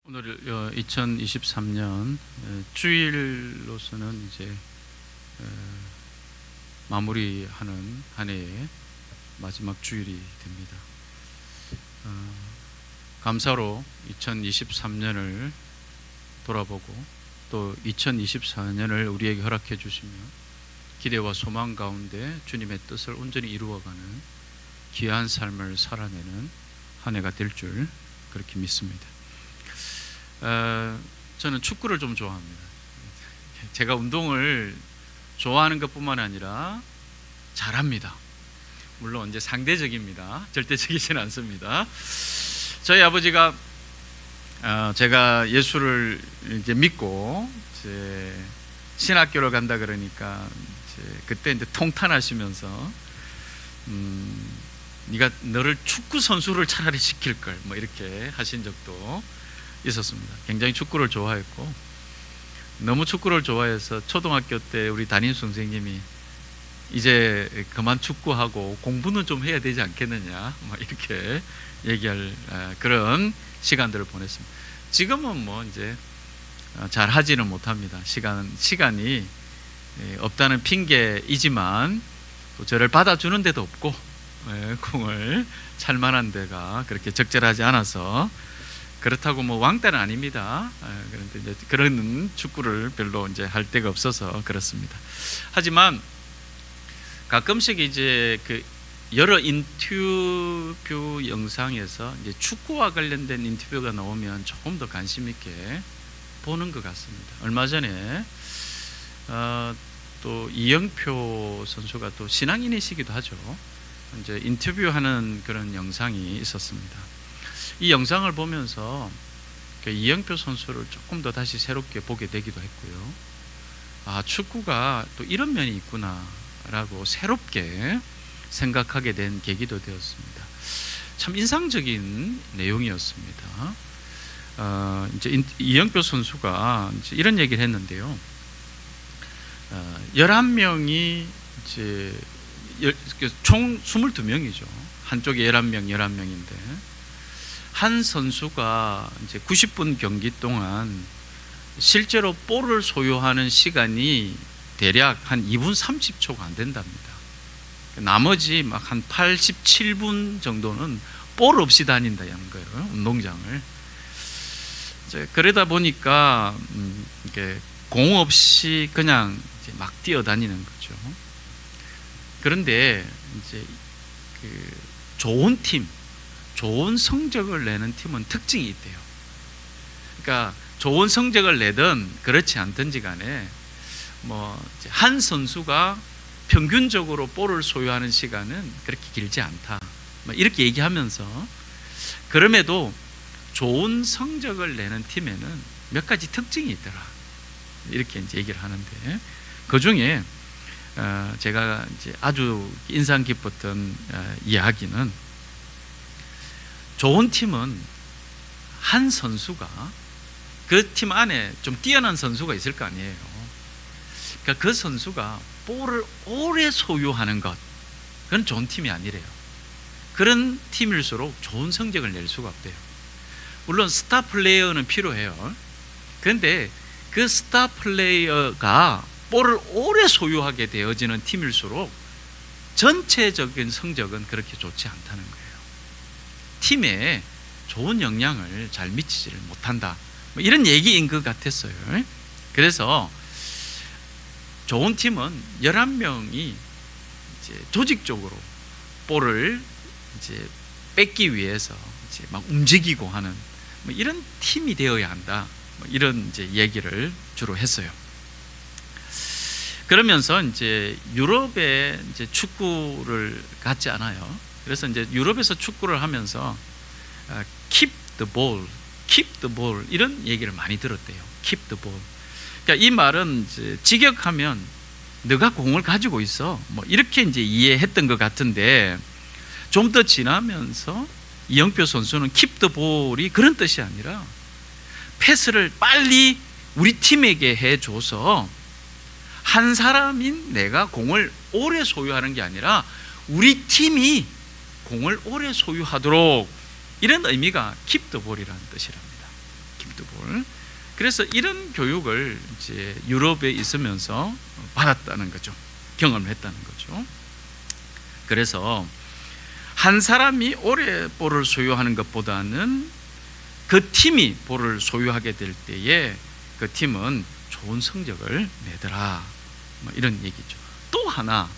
오늘 2023년 주일로서는 이제 마무리하는 한 해의 마지막 주일이 됩니다. 감사로 2023년을 돌아보고 또 2024년을 우리에게 허락해 주시며 기대와 소망 가운데 주님의 뜻을 온전히 이루어가는 귀한 삶을 살아내는 한 해가 될 줄 그렇게 믿습니다. 저는 축구를 좀 좋아합니다. 제가 운동을 좋아하는 것뿐만 아니라 잘합니다. 물론 이제 상대적입니다. 절대적이지는 않습니다. 저희 아버지가 제가 예수를 이제 믿고 이제 신학교를 간다 그러니까 그때 이제 통탄하시면서 네가 너를 축구 선수를 차라리 시킬 걸 뭐 이렇게 하신 적도 있었습니다. 굉장히 축구를 좋아했고 너무 축구를 좋아해서 초등학교 때 우리 담임 선생님이 이제 그만 축구하고 공부는 좀 해야 되지 않겠느냐 뭐 이렇게 얘기할 그런 시간들을 보냈습니다. 지금은 뭐 이제 잘 하지는 못합니다. 시간이 없다는 핑계이지만 또 저를 받아주는 데도 없고 공을 찰 만한 데가 그렇게 적절하지 않아서 그렇다고 뭐 왕따는 아닙니다. 그런데 이제 그런 축구를 별로 이제 할 데가 없어서 그렇습니다. 하지만 가끔씩 이제 그 여러 인터뷰 영상에서 이제 축구와 관련된 인터뷰가 나오면 조금 더 관심 있게 보는 것 같습니다. 얼마 전에 또 이영표 선수가 또 신앙인이시기도 하죠. 이제 인터뷰하는 그런 영상이 있었습니다. 이 영상을 보면서 이영표 선수를 조금 더 다시 새롭게 보게 되기도 했고요. 축구가 또 이런 면이 있구나라고 새롭게 생각하게 된 계기도 되었습니다. 참 인상적인 내용이었습니다. 이제 이영표 선수가 이제 이런 얘기를 했는데요. 11명이 이제 총 22명이죠. 한쪽에 11명인데 한 선수가 이제 90분 경기 동안 실제로 볼을 소유하는 시간이 대략 한 2분 30초가 안 된답니다. 나머지 막 한 87분 정도는 볼 없이 다닌다는 거예요. 운동장을. 이제 그러다 보니까 이게 공 없이 그냥 이제 막 뛰어다니는 거죠. 그런데 이제 그 좋은 팀, 좋은 성적을 내는 팀은 특징이 있대요. 그러니까 좋은 성적을 내든 그렇지 않든지 간에 뭐 한 선수가 평균적으로 볼을 소유하는 시간은 그렇게 길지 않다. 뭐 이렇게 얘기하면서 그럼에도 좋은 성적을 내는 팀에는 몇 가지 특징이 있더라. 이렇게 이제 얘기를 하는데 그 중에 제가 이제 아주 인상 깊었던 이야기는 좋은 팀은 한 선수가 그 팀 안에 좀 뛰어난 선수가 있을 거 아니에요. 그러니까 그 선수가 볼을 오래 소유하는 것, 그건 좋은 팀이 아니래요. 그런 팀일수록 좋은 성적을 낼 수가 없대요. 물론 스타 플레이어는 필요해요. 그런데 그 스타 플레이어가 볼을 오래 소유하게 되어지는 팀일수록 전체적인 성적은 그렇게 좋지 않다는 거예요. 팀에 좋은 영향을 잘 미치지를 못한다. 뭐 이런 얘기인 것 같았어요. 그래서 좋은 팀은 11명이 이제 조직적으로 볼을 이제 뺏기 위해서 이제 막 움직이고 하는 뭐 이런 팀이 되어야 한다. 뭐 이런 이제 얘기를 주로 했어요. 그러면서 이제 유럽에 이제 축구를 갔지 않아요. 그래서 이제 유럽에서 축구를 하면서 keep the ball 이런 얘기를 많이 들었대요. keep the ball. 그러니까 이 말은 이제 직역하면 너가 공을 가지고 있어. 뭐 이렇게 이제 이해했던 것 같은데 좀 더 지나면서 이영표 선수는 keep the ball이 그런 뜻이 아니라 패스를 빨리 우리 팀에게 해줘서 한 사람인 내가 공을 오래 소유하는 게 아니라 우리 팀이 공을 오래 소유하도록 이런 의미가 keep the ball이라는 뜻이랍니다. 풋볼. 그래서 이런 교육을 이제 유럽에 있으면서 받았다는 거죠. 경험을 했다는 거죠. 그래서 한 사람이 오래 볼을 소유하는 것보다는 그 팀이 볼을 소유하게 될 때에 그 팀은 좋은 성적을 내더라, 뭐 이런 얘기죠. 또 하나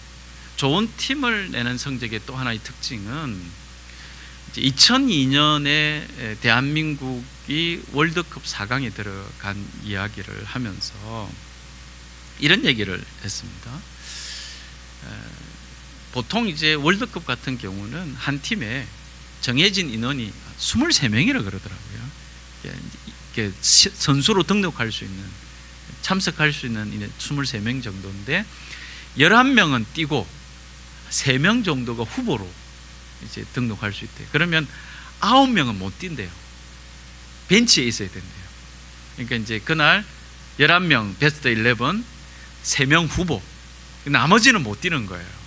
좋은 팀을 내는 성적의 또 하나의 특징은 2002년에 대한민국이 월드컵 4강에 들어간 이야기를 하면서 이런 얘기를 했습니다. 보통 이제 월드컵 같은 경우는 한 팀에 정해진 인원이 23명이라 그러더라고요. 이렇게 선수로 등록할 수 있는, 참석할 수 있는 23명 정도인데 11명은 뛰고 3명 정도가 후보로 이제 등록할 수 있대요. 그러면 9명은 못 뛴대요. 벤치에 있어야 된대요. 그러니까 이제 그날 11명 베스트 11, 3명 후보, 나머지는 못 뛰는 거예요.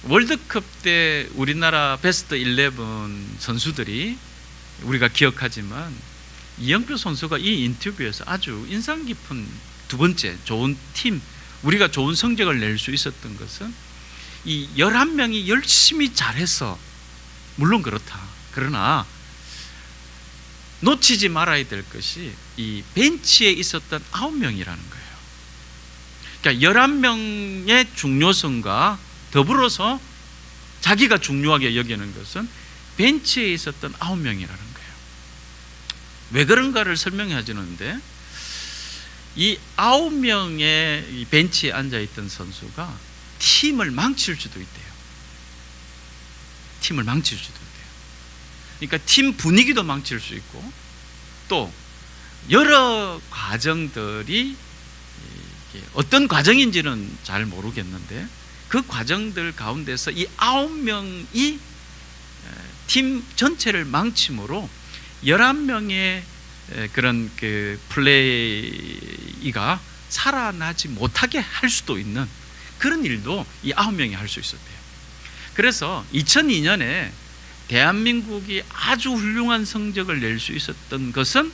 월드컵 때 우리나라 베스트 11 선수들이 우리가 기억하지만 이영표 선수가 이 인터뷰에서 아주 인상 깊은 두 번째 좋은 팀, 우리가 좋은 성적을 낼 수 있었던 것은 이 11명이 열심히 잘해서 물론 그렇다. 그러나 놓치지 말아야 될 것이 이 벤치에 있었던 9명이라는 거예요. 그러니까 11명의 중요성과 더불어서 자기가 중요하게 여기는 것은 벤치에 있었던 9명이라는 거예요. 왜 그런가를 설명해 주는데, 이 9명의 이 벤치에 앉아있던 선수가 팀을 망칠 수도 있대요. 팀을 망칠 수도 있대요. 그러니까 팀 분위기도 망칠 수 있고, 또 여러 과정들이 어떤 과정인지는 잘 모르겠는데 그 과정들 가운데서 이 9명이 팀 전체를 망침으로 11명의 그런 그 플레이가 살아나지 못하게 할 수도 있는 그런 일도 이 9명이 할 수 있었대요. 그래서 2002년에 대한민국이 아주 훌륭한 성적을 낼 수 있었던 것은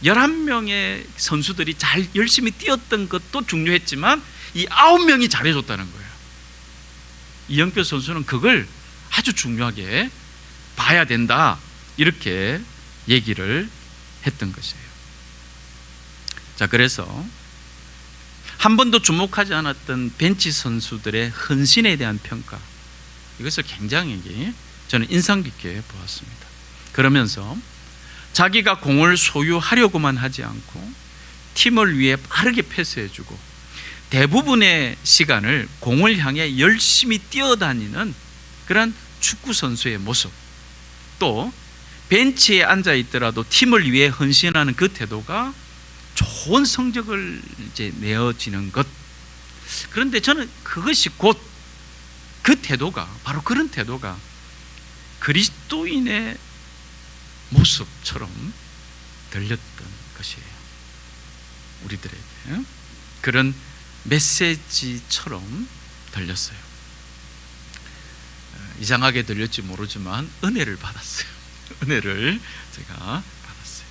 11명의 선수들이 잘 열심히 뛰었던 것도 중요했지만 이 9명이 잘해줬다는 거예요. 이영표 선수는 그걸 아주 중요하게 봐야 된다, 이렇게 얘기를 했던 것이에요. 자, 그래서 한 번도 주목하지 않았던 벤치 선수들의 헌신에 대한 평가, 이것을 굉장히 저는 인상 깊게 보았습니다. 그러면서 자기가 공을 소유하려고만 하지 않고 팀을 위해 빠르게 패스해주고 대부분의 시간을 공을 향해 열심히 뛰어다니는 그런 축구 선수의 모습, 또 벤치에 앉아 있더라도 팀을 위해 헌신하는 그 태도가 좋은 성적을 이제 내어지는 것. 그런데 저는 그것이 곧 그 태도가, 바로 그런 태도가 그리스도인의 모습처럼 들렸던 것이에요. 우리들에게 그런 메시지처럼 들렸어요. 이상하게 들렸지 모르지만 은혜를 받았어요. 은혜를 제가 받았어요.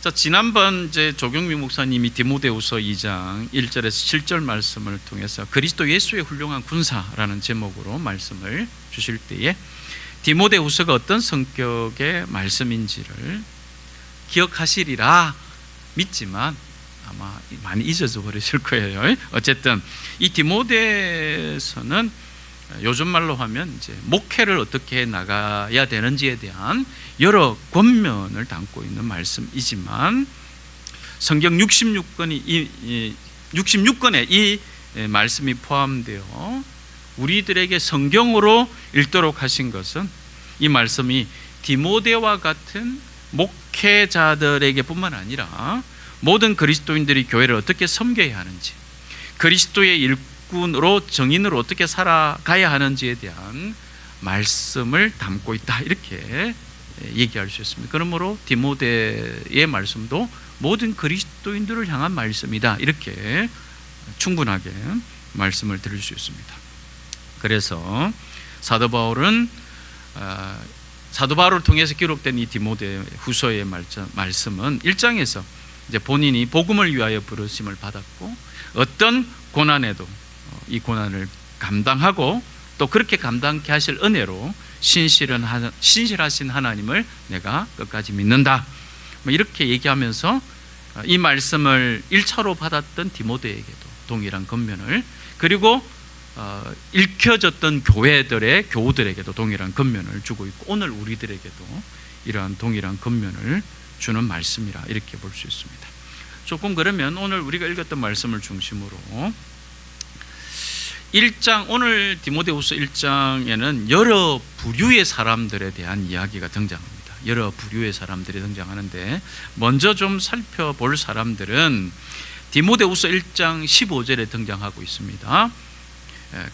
자, 지난번 이제 조경미 목사님이 디모데후서 2장 1절에서 7절 말씀을 통해서 그리스도 예수의 훌륭한 군사라는 제목으로 말씀을 주실 때에 디모데후서가 어떤 성격의 말씀인지를 기억하시리라 믿지만 아마 많이 잊어져 버리실 거예요. 어쨌든 이 디모데서는 요즘 말로 하면 이제 목회를 어떻게 나가야 되는지에 대한 여러 권면을 담고 있는 말씀이지만 성경 66권에 이 말씀이 포함되어 우리들에게 성경으로 읽도록 하신 것은 이 말씀이 디모데와 같은 목회자들에게 뿐만 아니라 모든 그리스도인들이 교회를 어떻게 섬겨야 하는지, 그리스도의 일꾼으로 정인으로 어떻게 살아가야 하는지에 대한 말씀을 담고 있다, 이렇게 얘기할 수 있습니다. 그러므로 디모데의 말씀도 모든 그리스도인들을 향한 말씀이다, 이렇게 충분하게 말씀을 드릴 수 있습니다. 그래서 사도 바울은 사도 바울을 통해서 기록된 이 디모데 후서의 말씀은 1장에서 이제 본인이 복음을 위하여 부르심을 받았고 어떤 고난에도 이 고난을 감당하고 또 그렇게 감당케 하실 은혜로 신실하신 하나님을 내가 끝까지 믿는다, 이렇게 얘기하면서 이 말씀을 1차로 받았던 디모데에게도 동일한 권면을, 그리고 읽혀졌던 교우들에게도 동일한 권면을 주고 있고 오늘 우리들에게도 이러한 동일한 권면을 주는 말씀이라 이렇게 볼 수 있습니다. 조금 그러면 오늘 우리가 읽었던 말씀을 중심으로 1장, 오늘 디모데후서 1장에는 여러 부류의 사람들에 대한 이야기가 등장합니다. 여러 부류의 사람들이 등장하는데 먼저 좀 살펴볼 사람들은 디모데후서 1장 15절에 등장하고 있습니다.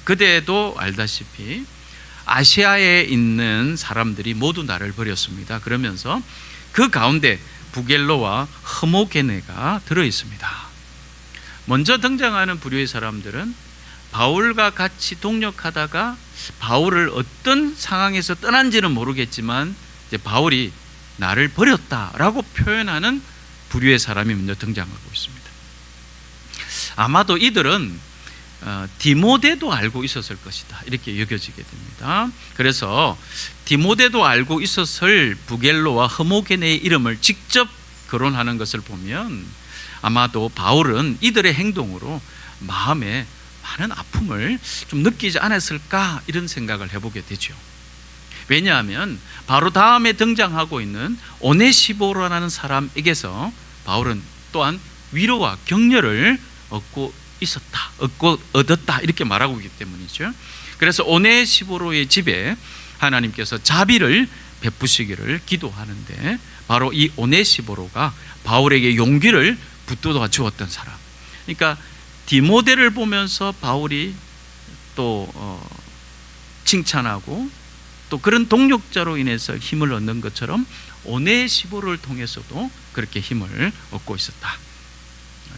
그대도 알다시피 아시아에 있는 사람들이 모두 나를 버렸습니다. 그러면서 그 가운데 부겔로와 흐모게네가 들어있습니다. 먼저 등장하는 부류의 사람들은 바울과 같이 동역하다가 바울을 어떤 상황에서 떠난지는 모르겠지만 이제 바울이 나를 버렸다라고 표현하는 부류의 사람이 먼저 등장하고 있습니다. 아마도 이들은 디모데도 알고 있었을 것이다 이렇게 여겨지게 됩니다. 그래서 디모데도 알고 있었을 부겔로와 흐모게네의 이름을 직접 거론하는 것을 보면 아마도 바울은 이들의 행동으로 마음에 많은 아픔을 좀 느끼지 않았을까 이런 생각을 해보게 되죠. 왜냐하면 바로 다음에 등장하고 있는 오네시보로라는 사람에게서 바울은 또한 위로와 격려를 얻었다 이렇게 말하고 있기 때문이죠. 그래서 오네시보로의 집에 하나님께서 자비를 베푸시기를 기도하는데 바로 이 오네시보로가 바울에게 용기를 붙들어 주었던 사람. 그러니까 디모데를 보면서 바울이 또 칭찬하고 또 그런 동력자로 인해서 힘을 얻는 것처럼 오네시보를 통해서도 그렇게 힘을 얻고 있었다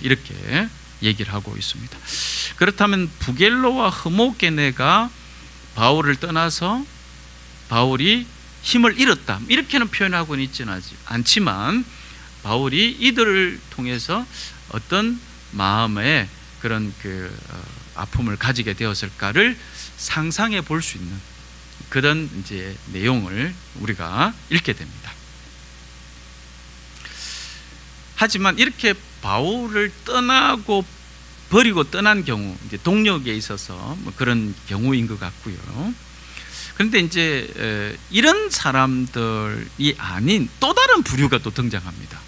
이렇게 얘기를 하고 있습니다. 그렇다면 부겔로와 흐모게네가 바울을 떠나서 바울이 힘을 잃었다 이렇게는 표현하고는 있지는 않지만 바울이 이들을 통해서 어떤 마음의 그런 아픔을 가지게 되었을까를 상상해 볼 수 있는 그런 이제 내용을 우리가 읽게 됩니다. 하지만 이렇게 바울을 떠나고 버리고 떠난 경우, 이제 동력에 있어서 뭐 그런 경우인 것 같고요. 그런데 이제 이런 사람들이 아닌 또 다른 부류가 또 등장합니다.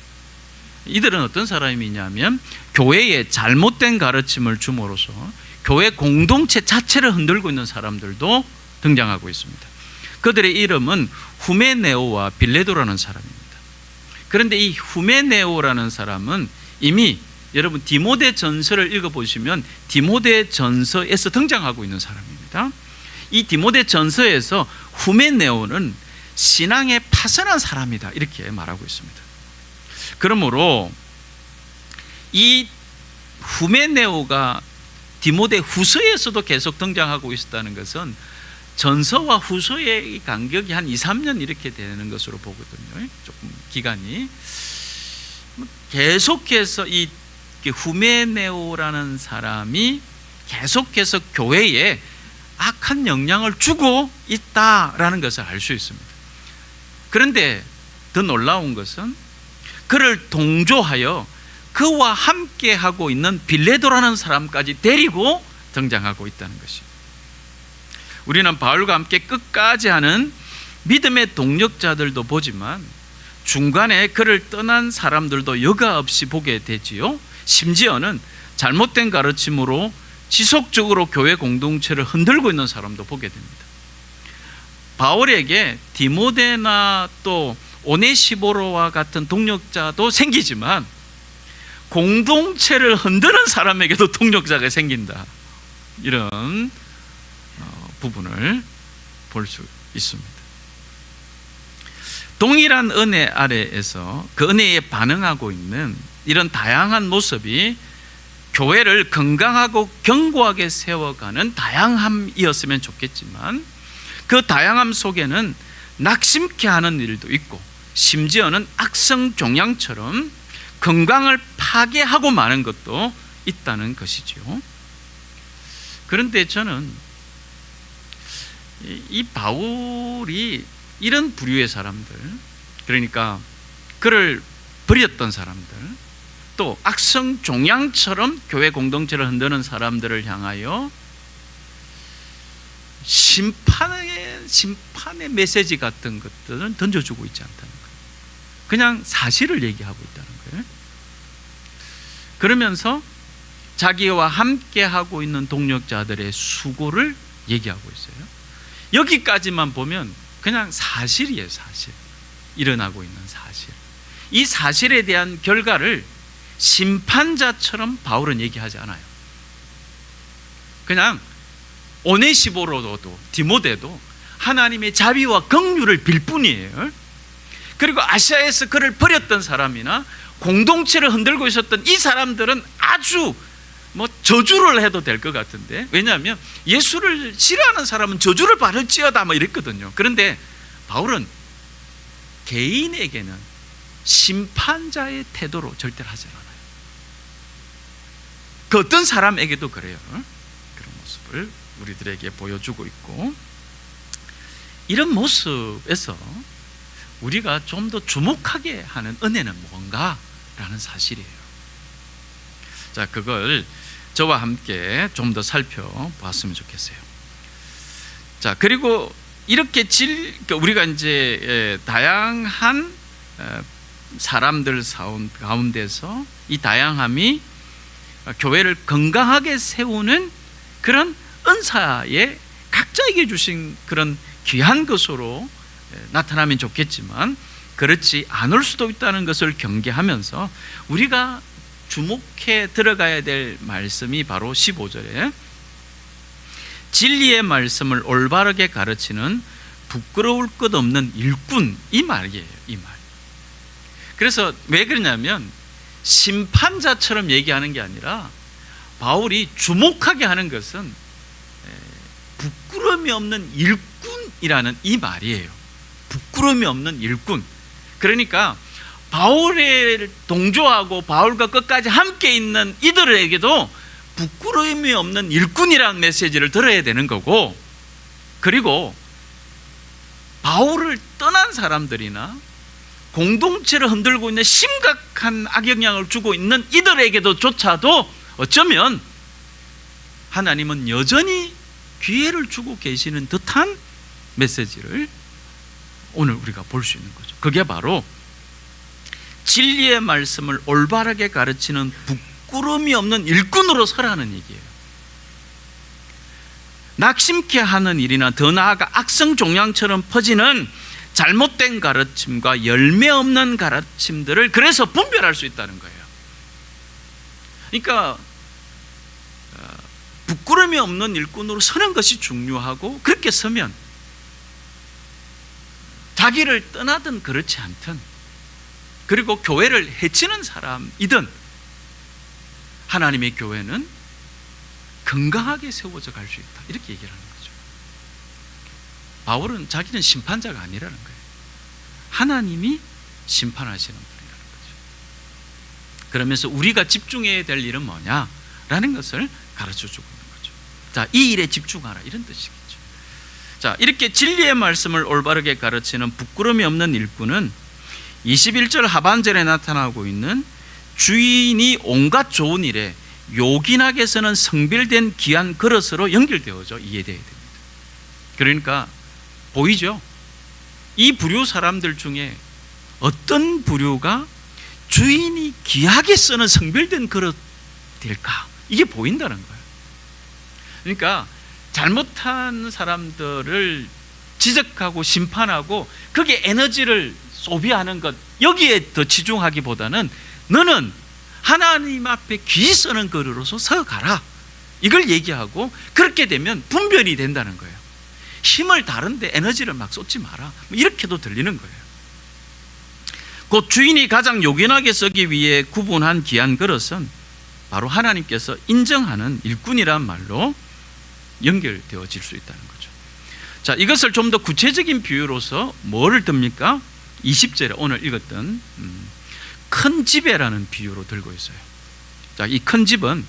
이들은 어떤 사람이냐면 교회에 잘못된 가르침을 줌으로써 교회 공동체 자체를 흔들고 있는 사람들도 등장하고 있습니다. 그들의 이름은 후메네오와 빌레도라는 사람입니다. 그런데 이 후메네오라는 사람은 이미 여러분 디모데 전서를 읽어보시면 디모데 전서에서 등장하고 있는 사람입니다. 이 디모데 전서에서 후메네오는 신앙에 파선한 사람이다 이렇게 말하고 있습니다. 그러므로 이 후메네오가 디모데 후서에서도 계속 등장하고 있었다는 것은 전서와 후서의 간격이 한 2, 3년 이렇게 되는 것으로 보거든요. 조금 기간이 계속해서 이 후메네오라는 사람이 계속해서 교회에 악한 영향을 주고 있다라는 것을 알 수 있습니다. 그런데 더 놀라운 것은 그를 동조하여 그와 함께 하고 있는 빌레도라는 사람까지 데리고 등장하고 있다는 것입니다. 우리는 바울과 함께 끝까지 하는 믿음의 동력자들도 보지만 중간에 그를 떠난 사람들도 여과 없이 보게 되지요. 심지어는 잘못된 가르침으로 지속적으로 교회 공동체를 흔들고 있는 사람도 보게 됩니다. 바울에게 디모데나 또 오네시보로와 같은 동력자도 생기지만 공동체를 흔드는 사람에게도 동력자가 생긴다. 이런 부분을 볼 수 있습니다. 동일한 은혜 아래에서 그 은혜에 반응하고 있는 이런 다양한 모습이 교회를 건강하고 견고하게 세워가는 다양함이었으면 좋겠지만 그 다양함 속에는 낙심케 하는 일도 있고 심지어는 악성 종양처럼 건강을 파괴하고 마는 것도 있다는 것이죠. 그런데 저는 이 바울이 이런 부류의 사람들, 그러니까 그를 버렸던 사람들, 또 악성 종양처럼 교회 공동체를 흔드는 사람들을 향하여 심판의 메시지 같은 것들은 던져주고 있지 않다는 거예요. 그냥 사실을 얘기하고 있다는 거예요. 그러면서 자기와 함께 하고 있는 동력자들의 수고를 얘기하고 있어요. 여기까지만 보면 그냥 사실이에요. 사실. 일어나고 있는 사실. 이 사실에 대한 결과를 심판자처럼 바울은 얘기하지 않아요. 그냥 오네시보로도 디모데도 하나님의 자비와 긍휼을 빌 뿐이에요. 그리고 아시아에서 그를 버렸던 사람이나 공동체를 흔들고 있었던 이 사람들은 아주 저주를 해도 될 것 같은데, 왜냐하면 예수를 싫어하는 사람은 저주를 받을지어다 이랬거든요. 그런데 바울은 개인에게는 심판자의 태도로 절대로 하지 않아요. 그 어떤 사람에게도 그래요. 그런 모습을 우리들에게 보여주고 있고, 이런 모습에서 우리가 좀 더 주목하게 하는 은혜는 뭔가라는 사실이에요. 자, 그걸 저와 함께 좀 더 살펴봤으면 좋겠어요. 자, 그리고 이렇게 우리가 이제 다양한 사람들 가운데서 이 다양함이 교회를 건강하게 세우는 그런 은사에 각자에게 주신 그런 귀한 것으로 나타나면 좋겠지만 그렇지 않을 수도 있다는 것을 경계하면서 우리가 주목해 들어가야 될 말씀이 바로 15절에 진리의 말씀을 올바르게 가르치는 부끄러울 것 없는 일꾼, 이 말이에요. 이 말. 그래서 왜 그러냐면 심판자처럼 얘기하는 게 아니라 바울이 주목하게 하는 것은 부끄러움이 없는 일꾼이라는 이 말이에요. 부끄러움이 없는 일꾼. 그러니까 바울에 동조하고 바울과 끝까지 함께 있는 이들에게도 부끄러움이 없는 일꾼이라는 메시지를 들어야 되는 거고, 그리고 바울을 떠난 사람들이나 공동체를 흔들고 있는 심각한 악영향을 주고 있는 이들에게도 조차도 어쩌면 하나님은 여전히 기회를 주고 계시는 듯한 메시지를 오늘 우리가 볼 수 있는 거죠. 그게 바로 진리의 말씀을 올바르게 가르치는 부끄러움이 없는 일꾼으로 서라는 얘기예요. 낙심케 하는 일이나 더 나아가 악성 종양처럼 퍼지는 잘못된 가르침과 열매 없는 가르침들을 그래서 분별할 수 있다는 거예요. 그러니까 부끄러움이 없는 일꾼으로 서는 것이 중요하고, 그렇게 서면 자기를 떠나든 그렇지 않든, 그리고 교회를 해치는 사람이든 하나님의 교회는 건강하게 세워져 갈 수 있다, 이렇게 얘기를 하는 거죠. 바울은 자기는 심판자가 아니라는 거예요. 하나님이 심판하시는 분이라는 거죠. 그러면서 우리가 집중해야 될 일은 뭐냐라는 것을 가르쳐주고 있는 거죠. 자, 이 일에 집중하라, 이런 뜻이겠죠. 자, 이렇게 진리의 말씀을 올바르게 가르치는 부끄러움이 없는 일꾼은 21절 하반절에 나타나고 있는 주인이 온갖 좋은 일에 요긴하게 서는 성별된 귀한 그릇으로 연결되어져 이해되어야 됩니다. 그러니까 보이죠? 이 부류 사람들 중에 어떤 부류가 주인이 귀하게 쓰는 성별된 그릇 될까? 이게 보인다는 거예요. 그러니까 잘못한 사람들을 지적하고 심판하고 거기에 에너지를 소비하는 것, 여기에 더 치중하기보다는 너는 하나님 앞에 귀 쓰는 그릇으로서 서가라, 이걸 얘기하고, 그렇게 되면 분별이 된다는 거예요. 힘을 다른데 에너지를 막 쏟지 마라, 이렇게도 들리는 거예요. 곧 주인이 가장 요긴하게 쓰기 위해 구분한 귀한 그릇은 바로 하나님께서 인정하는 일꾼이란 말로 연결되어질 수 있다는 거죠. 자, 이것을 좀 더 구체적인 비유로서 뭐를 듭니까? 20절에 오늘 읽었던 큰 집에라는 비유로 들고 있어요. 자, 이 큰 집은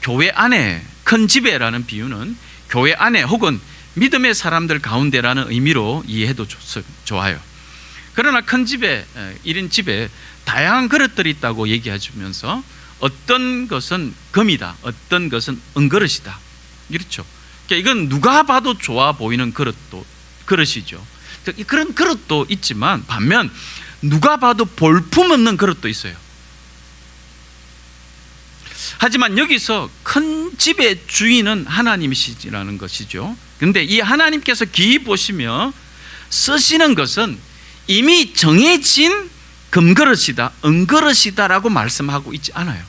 교회 안에, 큰 집에라는 비유는 교회 안에 혹은 믿음의 사람들 가운데라는 의미로 이해해도 좋아요. 그러나 큰 집에, 1인 집에 다양한 그릇들이 있다고 얘기해 주면서 어떤 것은 금이다, 어떤 것은 은그릇이다, 이렇죠. 그러니까 이건 누가 봐도 좋아 보이는 그릇이죠. 그런 그릇도 있지만 반면 누가 봐도 볼품없는 그릇도 있어요. 하지만 여기서 큰 집의 주인은 하나님이시라는 것이죠. 그런데 이 하나님께서 기히 보시며 쓰시는 것은 이미 정해진 금그릇이다, 은그릇이다라고 말씀하고 있지 않아요.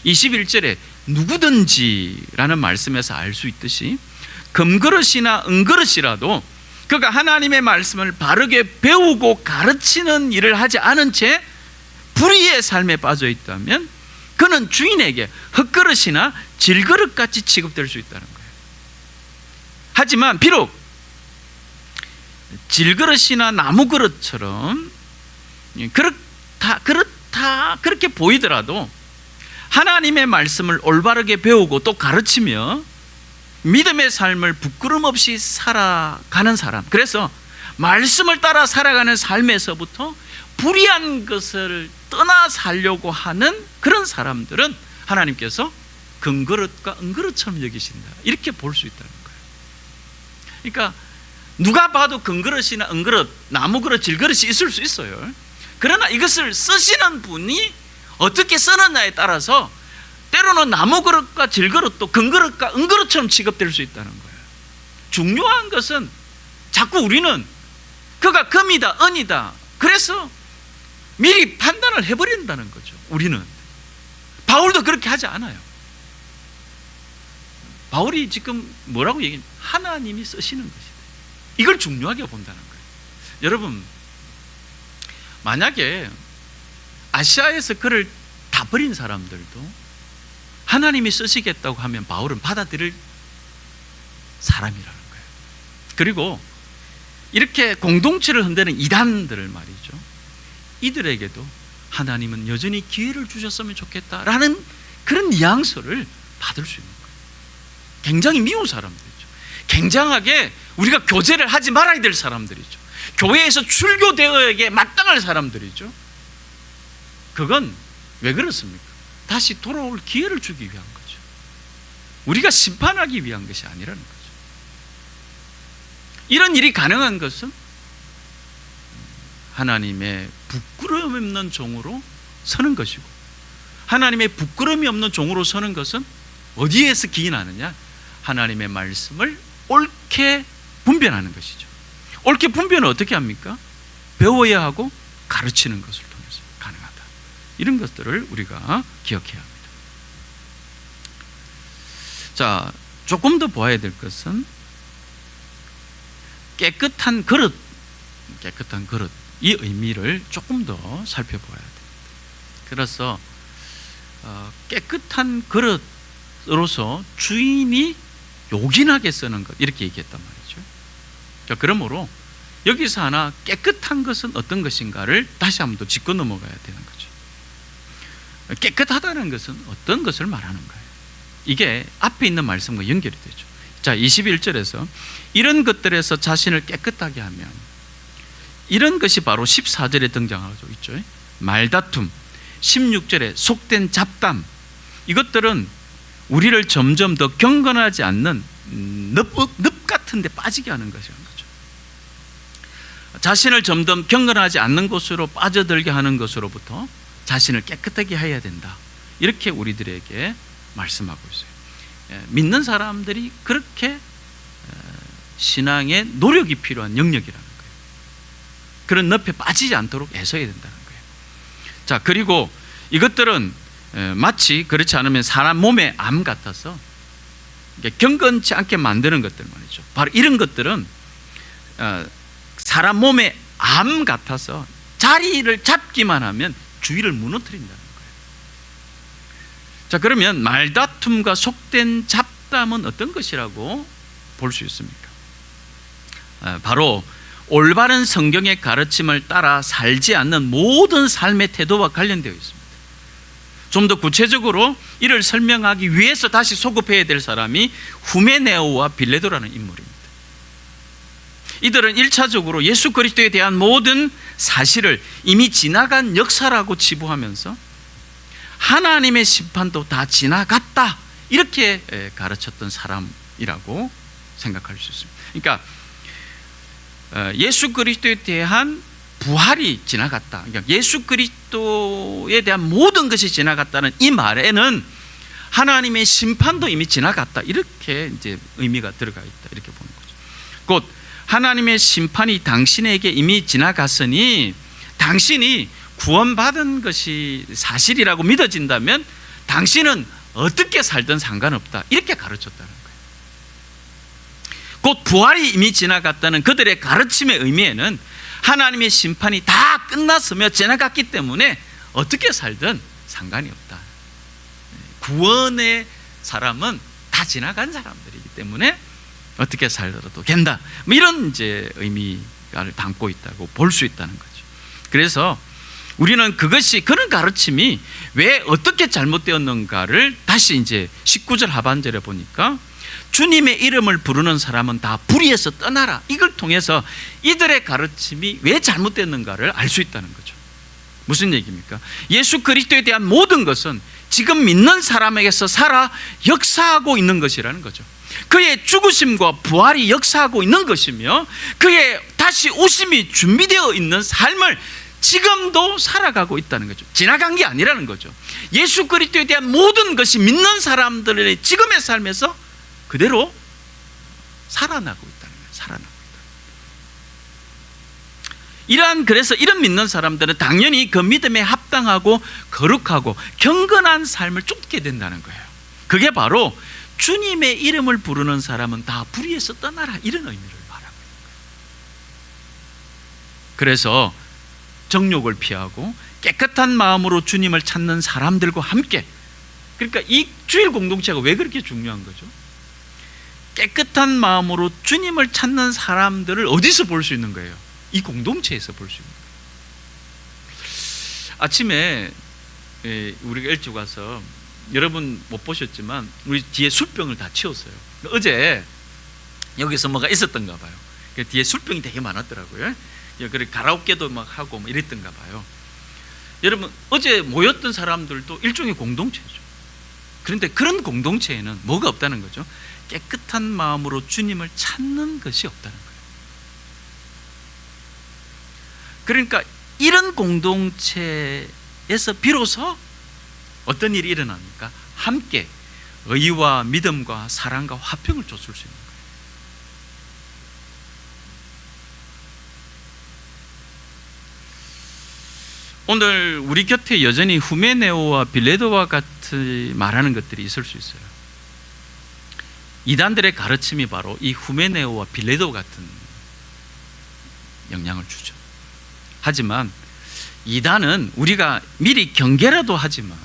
21절에 누구든지라는 말씀에서 알 수 있듯이 금그릇이나 은그릇이라도 그가 하나님의 말씀을 바르게 배우고 가르치는 일을 하지 않은 채 불의의 삶에 빠져 있다면 그는 주인에게 흙그릇이나 질그릇같이 취급될 수 있다는 거예요. 하지만 비록 질그릇이나 나무그릇처럼 그렇게 보이더라도 하나님의 말씀을 올바르게 배우고 또 가르치며 믿음의 삶을 부끄럼 없이 살아가는 사람, 그래서 말씀을 따라 살아가는 삶에서부터 불의한 것을 떠나 살려고 하는 그런 사람들은 하나님께서 금그릇과 은그릇처럼 여기신다, 이렇게 볼 수 있다는 거예요. 그러니까 누가 봐도 금그릇이나 은그릇, 나무그릇, 질그릇이 있을 수 있어요. 그러나 이것을 쓰시는 분이 어떻게 쓰느냐에 따라서 때로는 나무그릇과 질그릇도 금그릇과 은그릇처럼 취급될 수 있다는 거예요. 중요한 것은 자꾸 우리는 그가 금이다, 은이다, 그래서 미리 판단을 해버린다는 거죠. 우리는 바울도 그렇게 하지 않아요. 바울이 지금 뭐라고 얘기해? 하나님이 쓰시는 것이다, 이걸 중요하게 본다는 거예요. 여러분, 만약에 아시아에서 글을 다 버린 사람들도 하나님이 쓰시겠다고 하면 바울은 받아들일 사람이라는 거예요. 그리고 이렇게 공동체를 흔드는 이단들을 말이죠, 이들에게도 하나님은 여전히 기회를 주셨으면 좋겠다라는 그런 뉘앙스를 받을 수 있는 거예요. 굉장히 미운 사람들이죠. 굉장하게 우리가 교제를 하지 말아야 될 사람들이죠. 교회에서 출교되어에게 마땅할 사람들이죠. 그건 왜 그렇습니까? 다시 돌아올 기회를 주기 위한 거죠. 우리가 심판하기 위한 것이 아니라는 거죠. 이런 일이 가능한 것은 하나님의 부끄러움 없는 종으로 서는 것이고, 하나님의 부끄러움이 없는 종으로 서는 것은 어디에서 기인하느냐? 하나님의 말씀을 옳게 분별하는 것이죠. 옳게 분별은 어떻게 합니까? 배워야 하고 가르치는 것을 통해서 가능하다. 이런 것들을 우리가 기억해야 합니다. 자, 조금 더 보아야 될 것은 깨끗한 그릇, 이 의미를 조금 더 살펴보아야 됩니다. 그래서 깨끗한 그릇으로서 주인이 요긴하게 쓰는 것, 이렇게 얘기했단 말이죠. 자, 그러므로 여기서 하나 깨끗한 것은 어떤 것인가를 다시 한번 더 짚고 넘어가야 되는 거죠. 깨끗하다는 것은 어떤 것을 말하는 거예요? 이게 앞에 있는 말씀과 연결이 되죠. 자, 21절에서 이런 것들에서 자신을 깨끗하게 하면, 이런 것이 바로 14절에 등장하고 있죠. 말다툼, 16절에 속된 잡담, 이것들은 우리를 점점 더 경건하지 않는 늪 같은 데 빠지게 하는 것이라는 거죠. 자신을 점점 경건하지 않는 곳으로 빠져들게 하는 것으로부터 자신을 깨끗하게 해야 된다, 이렇게 우리들에게 말씀하고 있어요. 믿는 사람들이 그렇게 신앙에 노력이 필요한 영역이라는 거예요. 그런 늪에 빠지지 않도록 애써야 된다는 거예요. 자, 그리고 이것들은 마치 그렇지 않으면 사람 몸의 암 같아서 경건치 않게 만드는 것들 말이죠. 바로 이런 것들은 사람 몸의 암 같아서 자리를 잡기만 하면 주의를 무너뜨린다는 거예요. 자, 그러면 말다툼과 속된 잡담은 어떤 것이라고 볼 수 있습니까? 바로 올바른 성경의 가르침을 따라 살지 않는 모든 삶의 태도와 관련되어 있습니다. 좀 더 구체적으로 이를 설명하기 위해서 다시 소급해야 될 사람이 후메네오와 빌레도라는 인물입니다. 이들은 1차적으로 예수 그리스도에 대한 모든 사실을 이미 지나간 역사라고 치부하면서 하나님의 심판도 다 지나갔다, 이렇게 가르쳤던 사람이라고 생각할 수 있습니다. 그러니까 예수 그리스도에 대한 부활이 지나갔다, 그러니까 예수 그리스도에 대한 모든 것이 지나갔다는 이 말에는 하나님의 심판도 이미 지나갔다, 이렇게 이제 의미가 들어가 있다, 이렇게 보는 거죠. 곧 하나님의 심판이 당신에게 이미 지나갔으니 당신이 구원받은 것이 사실이라고 믿어진다면 당신은 어떻게 살든 상관없다, 이렇게 가르쳤다는 거예요. 곧 부활이 이미 지나갔다는 그들의 가르침의 의미에는 하나님의 심판이 다 끝났으며 지나갔기 때문에 어떻게 살든 상관이 없다. 구원의 사람은 다 지나간 사람들이기 때문에 어떻게 살더라도 된다, 뭐 이런 이제 의미를 담고 있다고 볼 수 있다는 거죠. 그래서 우리는 그것이, 그런 가르침이 왜 어떻게 잘못되었는가를 다시 이제 19절 하반절에 보니까 주님의 이름을 부르는 사람은 다 불의에서 떠나라, 이걸 통해서 이들의 가르침이 왜 잘못됐는가를 알 수 있다는 거죠. 무슨 얘기입니까? 예수 그리스도에 대한 모든 것은 지금 믿는 사람에게서 살아 역사하고 있는 것이라는 거죠. 그의 죽으심과 부활이 역사하고 있는 것이며 그의 다시 오심이 준비되어 있는 삶을 지금도 살아가고 있다는 거죠. 지나간 게 아니라는 거죠. 예수 그리스도에 대한 모든 것이 믿는 사람들의 지금의 삶에서 그대로 살아나고 있다는 거예요. 살아나고 있다. 그래서 이런 믿는 사람들은 당연히 그 믿음에 합당하고 거룩하고 경건한 삶을 쫓게 된다는 거예요. 그게 바로 주님의 이름을 부르는 사람은 다 불의에서 떠나라, 이런 의미를 말하고 있는 거예요. 그래서 정욕을 피하고 깨끗한 마음으로 주님을 찾는 사람들과 함께, 그러니까 이 주일 공동체가 왜 그렇게 중요한 거죠? 깨끗한 마음으로 주님을 찾는 사람들을 어디서 볼 수 있는 거예요? 이 공동체에서 볼 수 있는 거예요. 아침에 우리가 일찍 와서, 여러분 못 보셨지만 우리 뒤에 술병을 다 치웠어요. 어제 여기서 뭐가 있었던가 봐요. 뒤에 술병이 되게 많았더라고요. 그래 가라오케도 막 하고 뭐 이랬던가 봐요. 여러분, 어제 모였던 사람들도 일종의 공동체죠. 그런데 그런 공동체에는 뭐가 없다는 거죠? 깨끗한 마음으로 주님을 찾는 것이 없다는 거예요. 그러니까 이런 공동체에서 비로소 어떤 일이 일어납니까? 함께 의와 믿음과 사랑과 화평을 쫓을 수 있는 거예요. 오늘 우리 곁에 여전히 후메네오와 빌레도와 같이 말하는 것들이 있을 수 있어요. 이단들의 가르침이 바로 이 후메네오와 빌레도 같은 영향을 주죠. 하지만 이단은 우리가 미리 경계라도 하지만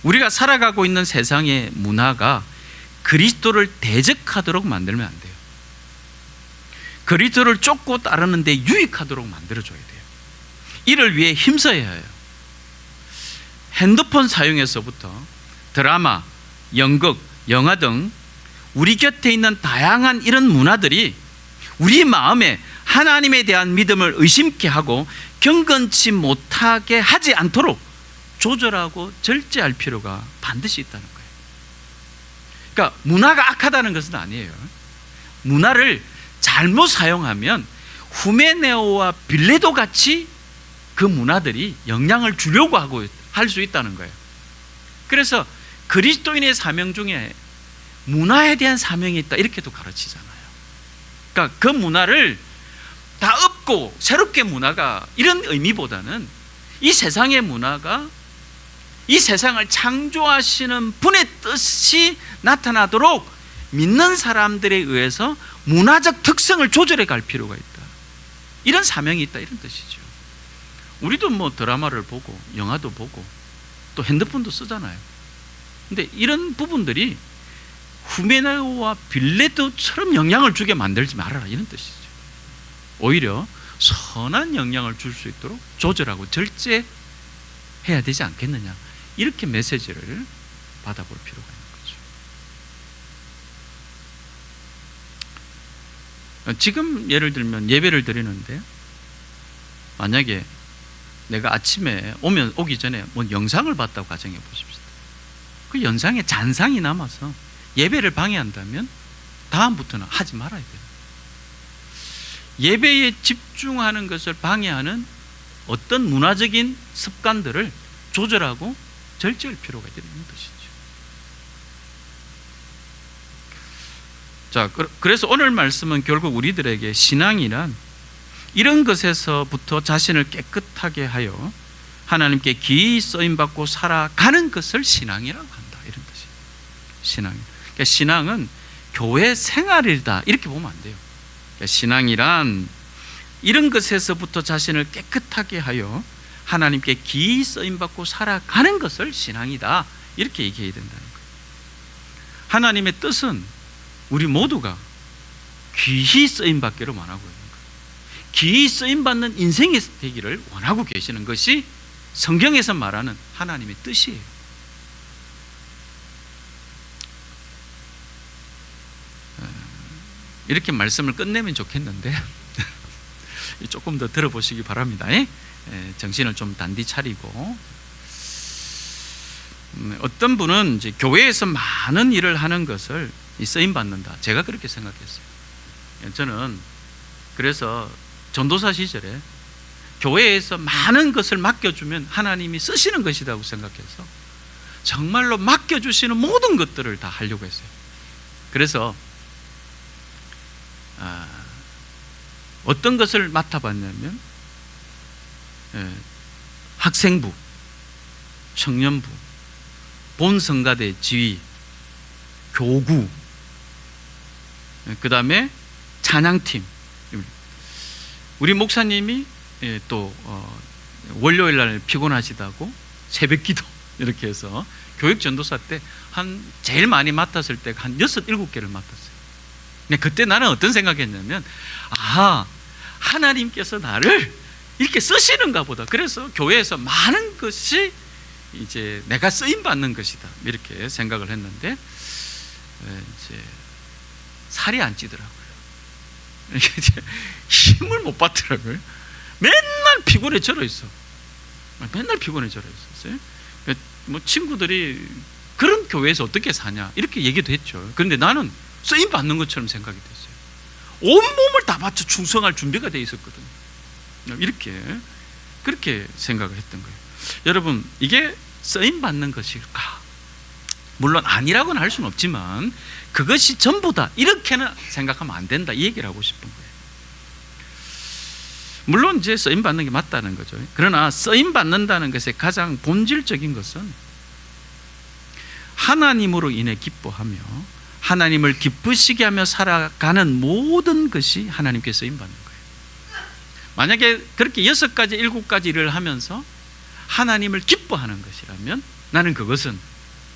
우리가 살아가고 있는 세상의 문화가 그리스도를 대적하도록 만들면 안 돼요. 그리스도를 쫓고 따르는 데 유익하도록 만들어줘야 돼요. 이를 위해 힘써야 해요. 핸드폰 사용에서부터 드라마, 연극, 영화 등 우리 곁에 있는 다양한 이런 문화들이 우리 마음에 하나님에 대한 믿음을 의심케 하고 경건치 못하게 하지 않도록 조절하고 절제할 필요가 반드시 있다는 거예요. 그러니까 문화가 악하다는 것은 아니에요. 문화를 잘못 사용하면 후메네오와 빌레도 같이 그 문화들이 영향을 주려고 하고 할 수 있다는 거예요. 그래서 그리스도인의 사명 중에 문화에 대한 사명이 있다, 이렇게도 가르치잖아요. 그러니까 그 문화를 다 엎고 새롭게 문화가, 이런 의미보다는 이 세상의 문화가 이 세상을 창조하시는 분의 뜻이 나타나도록 믿는 사람들에 의해서 문화적 특성을 조절해 갈 필요가 있다, 이런 사명이 있다, 이런 뜻이죠. 우리도 뭐 드라마를 보고 영화도 보고 또 핸드폰도 쓰잖아요. 근데 이런 부분들이 후메네오와 빌레도처럼 영향을 주게 만들지 말아라, 이런 뜻이죠. 오히려 선한 영향을 줄 수 있도록 조절하고 절제해야 되지 않겠느냐, 이렇게 메시지를 받아볼 필요가 있는 거죠. 지금 예를 들면 예배를 드리는데 만약에 내가 아침에 오기 전에 뭐 영상을 봤다고 가정해 보십시오. 그 영상에 잔상이 남아서 예배를 방해한다면 다음부터는 하지 말아야 돼요. 예배에 집중하는 것을 방해하는 어떤 문화적인 습관들을 조절하고 절제할 필요가 있는 것이죠. 자, 그래서 오늘 말씀은 결국 우리들에게 신앙이란 이런 것에서부터 자신을 깨끗하게 하여 하나님께 기이 쓰임받고 살아가는 것을 신앙이라고 한다, 이런 것이 신앙. 그러니까 신앙은 교회 생활이다, 이렇게 보면 안 돼요. 그러니까 신앙이란 이런 것에서부터 자신을 깨끗하게 하여 하나님께 기이 쓰임받고 살아가는 것을 신앙이다, 이렇게 얘기해야 된다는 거예요. 하나님의 뜻은 우리 모두가 귀히 쓰임받기를 원하고 있는 거예요. 귀히 쓰임받는 인생이 되기를 원하고 계시는 것이 성경에서 말하는 하나님의 뜻이에요. 이렇게 말씀을 끝내면 좋겠는데 조금 더 들어보시기 바랍니다. 정신을 좀 단디 차리고, 어떤 분은 이제 교회에서 많은 일을 하는 것을 쓰임 받는다, 제가 그렇게 생각했어요. 저는 그래서 전도사 시절에 교회에서 많은 것을 맡겨주면 하나님이 쓰시는 것이라고 생각해서 정말로 맡겨주시는 모든 것들을 다 하려고 했어요. 그래서 어떤 것을 맡아봤냐면 학생부, 청년부, 본성가대 지휘, 교구, 그 다음에 찬양팀. 우리 목사님이 또 월요일 날 피곤하시다고 새벽 기도 이렇게 해서 교육 전도사 때 제일 많이 맡았을 때가 한 6, 7개를 맡았어요. 근데 그때 나는 어떤 생각했냐면, 하나님께서 나를 이렇게 쓰시는가 보다. 그래서 교회에서 많은 것이 이제 내가 쓰임 받는 것이다, 이렇게 생각을 했는데 이제 살이 안 찌더라고요. 이제 힘을 못 받더라고요. 맨날 피곤해 절어 있어. 맨날 피곤해 절어 있었어요. 뭐 친구들이 그런 교회에서 어떻게 사냐, 이렇게 얘기도 했죠. 그런데 나는 쓰임 받는 것처럼 생각이 됐어요. 온 몸을 다 바쳐 충성할 준비가 돼 있었거든요. 그렇게 생각을 했던 거예요. 여러분, 이게 쓰임 받는 것일까? 물론 아니라고는 할 수는 없지만 그것이 전부다, 이렇게는 생각하면 안 된다, 이 얘기를 하고 싶은 거예요. 물론 이제 쓰임 받는 게 맞다는 거죠. 그러나 쓰임 받는다는 것의 가장 본질적인 것은 하나님으로 인해 기뻐하며 하나님을 기쁘시게 하며 살아가는 모든 것이 하나님께 쓰임 받는 거예요. 만약에 그렇게 6가지, 7가지 일을 하면서 하나님을 기뻐하는 것이라면 나는 그것은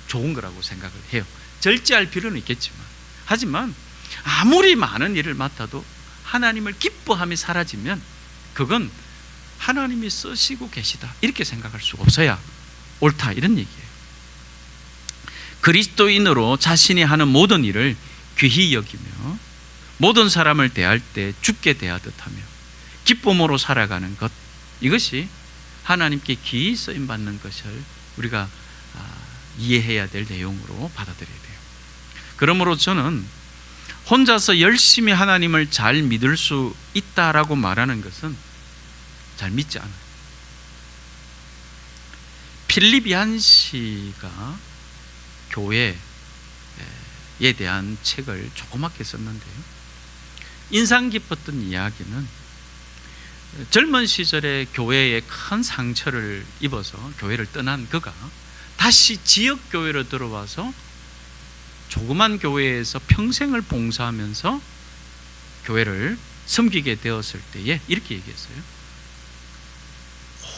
좋은 거라고 생각을 해요. 절제할 필요는 있겠지만, 하지만 아무리 많은 일을 맡아도 하나님을 기뻐함이 사라지면 그건 하나님이 쓰시고 계시다, 이렇게 생각할 수 없어야 옳다, 이런 얘기예요. 그리스도인으로 자신이 하는 모든 일을 귀히 여기며 모든 사람을 대할 때 주께 대하듯 하며 기쁨으로 살아가는 것, 이것이 하나님께 귀히 쓰임 받는 것을 우리가 이해해야 될 내용으로 받아들여야 돼요. 그러므로 저는 혼자서 열심히 하나님을 잘 믿을 수 있다라고 말하는 것은 잘 믿지 않아요. 필립 얀시가 교회에 대한 책을 조그맣게 썼는데요, 인상 깊었던 이야기는 젊은 시절에 교회에 큰 상처를 입어서 교회를 떠난 그가 다시 지역교회로 들어와서 조그만 교회에서 평생을 봉사하면서 교회를 섬기게 되었을 때에 이렇게 얘기했어요.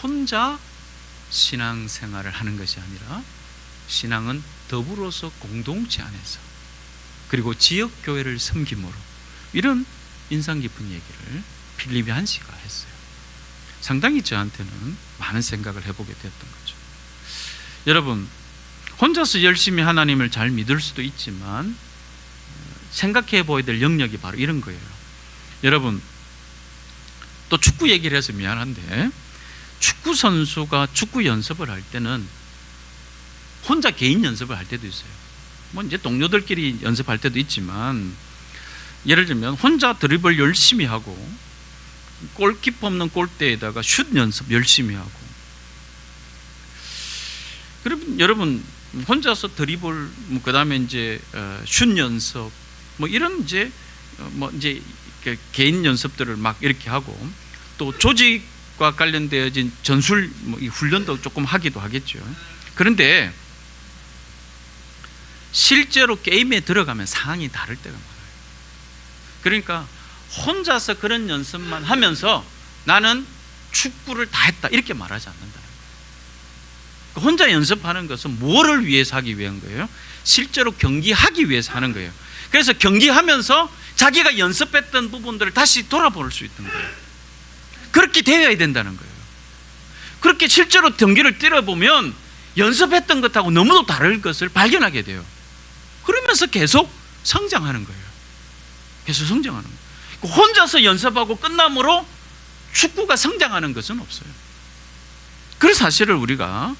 혼자 신앙생활을 하는 것이 아니라 신앙은 더불어서 공동체 안에서, 그리고 지역교회를 섬김으로, 이런 인상 깊은 얘기를 필리비안 씨가 했어요. 상당히 저한테는 많은 생각을 해보게 됐던 거죠. 여러분, 혼자서 열심히 하나님을 잘 믿을 수도 있지만 생각해 보아야 될 영역이 바로 이런 거예요. 여러분, 또 축구 얘기를 해서 미안한데, 축구 선수가 축구 연습을 할 때는 혼자 개인 연습을 할 때도 있어요. 뭐 이제 동료들끼리 연습할 때도 있지만, 예를 들면 혼자 드리블 열심히 하고 골키퍼 없는 골대에다가 슛 연습 열심히 하고, 그러면 여러분 혼자서 드리블, 뭐 그다음에 이제 슛 연습, 뭐 이런 이제 개인 연습들을 막 이렇게 하고, 또 조직과 관련되어진 전술 뭐 훈련도 조금 하기도 하겠죠. 그런데 실제로 게임에 들어가면 상황이 다를 때가 많아요. 그러니까 혼자서 그런 연습만 하면서 나는 축구를 다 했다 이렇게 말하지 않는다는 거예요. 혼자 연습하는 것은 뭐를 위해서 하기 위한 거예요? 실제로 경기하기 위해서 하는 거예요. 그래서 경기하면서 자기가 연습했던 부분들을 다시 돌아볼 수 있는 거예요. 그렇게 되어야 된다는 거예요. 그렇게 실제로 경기를 뛰어보면 연습했던 것하고 너무도 다른 것을 발견하게 돼요. 그러면서 계속 성장하는 거예요. 계속 성장하는 거예요. 혼자서 연습하고 끝남으로 축구가 성장하는 것은 없어요. 그 사실을 우리가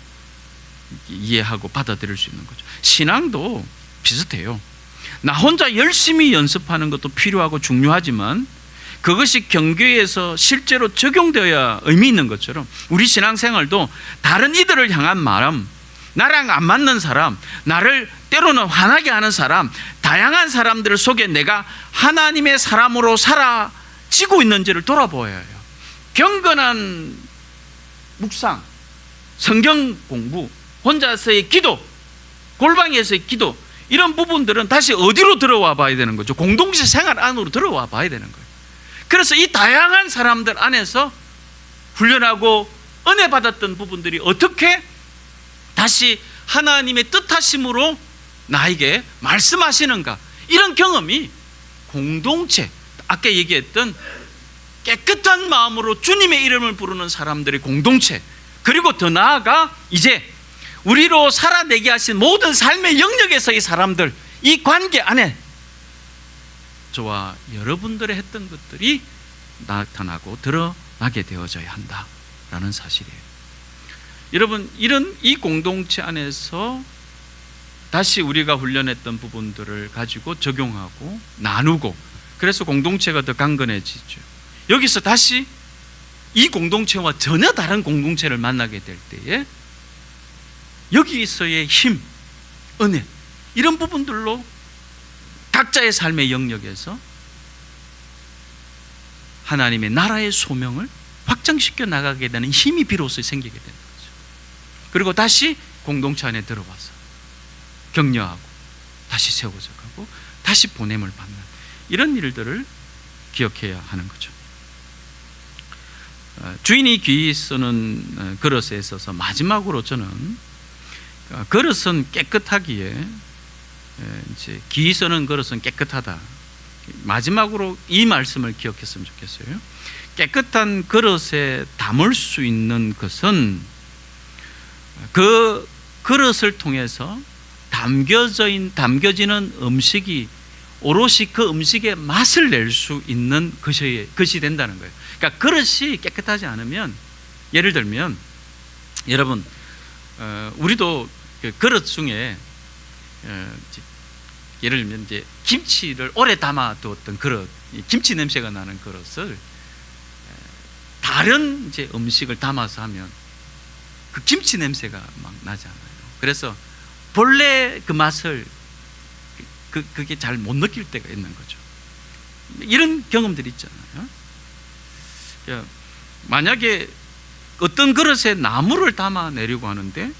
이해하고 받아들일 수 있는 거죠. 신앙도 비슷해요. 나 혼자 열심히 연습하는 것도 필요하고 중요하지만 그것이 경계에서 실제로 적용되어야 의미 있는 것처럼 우리 신앙생활도 다른 이들을 향한 마음, 나랑 안 맞는 사람, 나를 때로는 화나게 하는 사람, 다양한 사람들 속에 내가 하나님의 사람으로 살아지고 있는지를 돌아보아야 해요. 경건한 묵상, 성경 공부, 혼자서의 기도, 골방에서의 기도, 이런 부분들은 다시 어디로 들어와 봐야 되는 거죠? 공동체 생활 안으로 들어와 봐야 되는 거예요. 그래서 이 다양한 사람들 안에서 훈련하고 은혜 받았던 부분들이 어떻게 다시 하나님의 뜻하심으로 나에게 말씀하시는가, 이런 경험이 공동체, 아까 얘기했던 깨끗한 마음으로 주님의 이름을 부르는 사람들의 공동체, 그리고 더 나아가 이제 우리로 살아내게 하신 모든 삶의 영역에서의 사람들, 이 관계 안에 저와 여러분들의 했던 것들이 나타나고 드러나게 되어져야 한다라는 사실이에요. 여러분, 이 공동체 안에서 다시 우리가 훈련했던 부분들을 가지고 적용하고 나누고, 그래서 공동체가 더 강건해지죠. 여기서 다시 이 공동체와 전혀 다른 공동체를 만나게 될 때에 여기서의 힘, 은혜, 이런 부분들로 각자의 삶의 영역에서 하나님의 나라의 소명을 확장시켜 나가게 되는 힘이 비로소 생기게 되는 거죠. 그리고 다시 공동체 안에 들어와서 격려하고 다시 세워져 가고 다시 보냄을 받는 이런 일들을 기억해야 하는 거죠. 주인이 귀 쓰는 그릇에 있어서 마지막으로 저는 그릇은 깨끗하기에 이제 귀 쓰는 그릇은 깨끗하다, 마지막으로 이 말씀을 기억했으면 좋겠어요. 깨끗한 그릇에 담을 수 있는 것은 그 그릇을 통해서 담겨지는 음식이 오롯이 그 음식의 맛을 낼 수 있는 것이 된다는 거예요. 그러니까 그릇이 깨끗하지 않으면, 예를 들면 여러분, 우리도 그 그릇 중에 예를 들면 이제 김치를 오래 담아두었던 그릇, 김치 냄새가 나는 그릇을 다른 이제 음식을 담아서 하면 그 김치 냄새가 막 나지 않아요. 그래서 본래 그 맛을 그게 잘 못 느낄 때가 있는 거죠. 이런 경험들이 있잖아요. 만약에 어떤 그릇에 나물을 담아내려고 하는데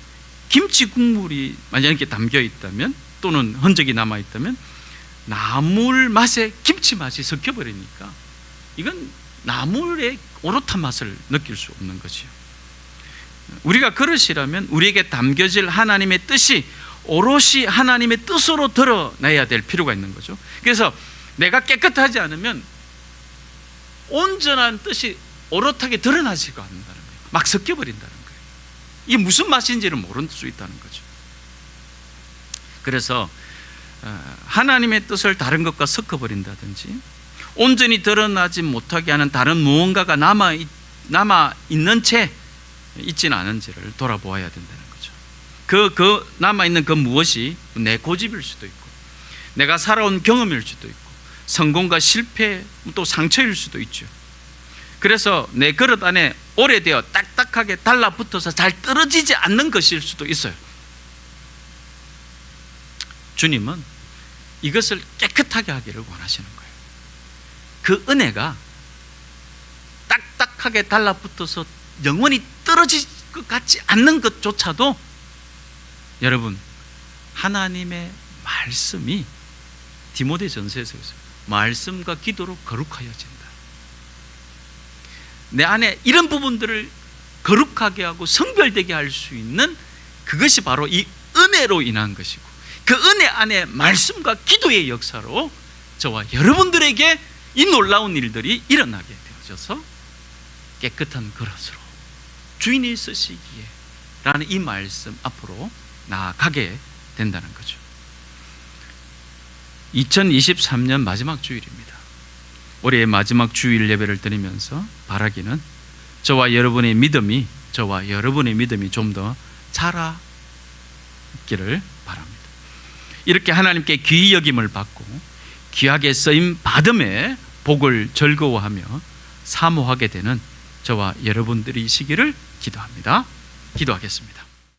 김치 국물이 만약에 담겨 있다면, 또는 흔적이 남아 있다면 나물 맛에 김치 맛이 섞여버리니까 이건 나물의 오롯한 맛을 느낄 수 없는 것이요. 우리가 그릇이라면 우리에게 담겨질 하나님의 뜻이 오롯이 하나님의 뜻으로 드러내야 될 필요가 있는 거죠. 그래서 내가 깨끗하지 않으면 온전한 뜻이 오롯하게 드러나지가 않는다는 거예요. 막 섞여버린다는 거예요. 이게 무슨 맛인지를 모를 수 있다는 거죠. 그래서 하나님의 뜻을 다른 것과 섞어버린다든지 온전히 드러나지 못하게 하는 다른 무언가가 남아있는 채 있지는 않은지를 돌아보아야 된다는 거죠. 그 남아있는 그 무엇이 내 고집일 수도 있고 내가 살아온 경험일 수도 있고 성공과 실패 또 상처일 수도 있죠. 그래서 내 그릇 안에 오래되어 딱딱하게 달라붙어서 잘 떨어지지 않는 것일 수도 있어요. 주님은 이것을 깨끗하게 하기를 원하시는 거예요. 그 은혜가 딱딱하게 달라붙어서 영원히 떨어질 것 같지 않는 것조차도 여러분 하나님의 말씀이 디모데전서에서 말씀과 기도로 거룩하여진다. 내 안에 이런 부분들을 거룩하게 하고 성별되게 할 수 있는 그것이 바로 이 은혜로 인한 것이고 그 은혜 안에 말씀과 기도의 역사로 저와 여러분들에게 이 놀라운 일들이 일어나게 되어져서 깨끗한 그릇으로 주인이 쓰시기에 라는 이 말씀 앞으로 나아가게 된다는 거죠. 2023년 마지막 주일입니다. 올해의 마지막 주일 예배를 드리면서 바라기는 저와 여러분의 믿음이 좀 더 자라기를 바랍니다. 이렇게 하나님께 귀히 여김을 받고 귀하게 쓰임 받음에 복을 즐거워하며 사모하게 되는 저와 여러분들이시기를 기도합니다. 기도하겠습니다.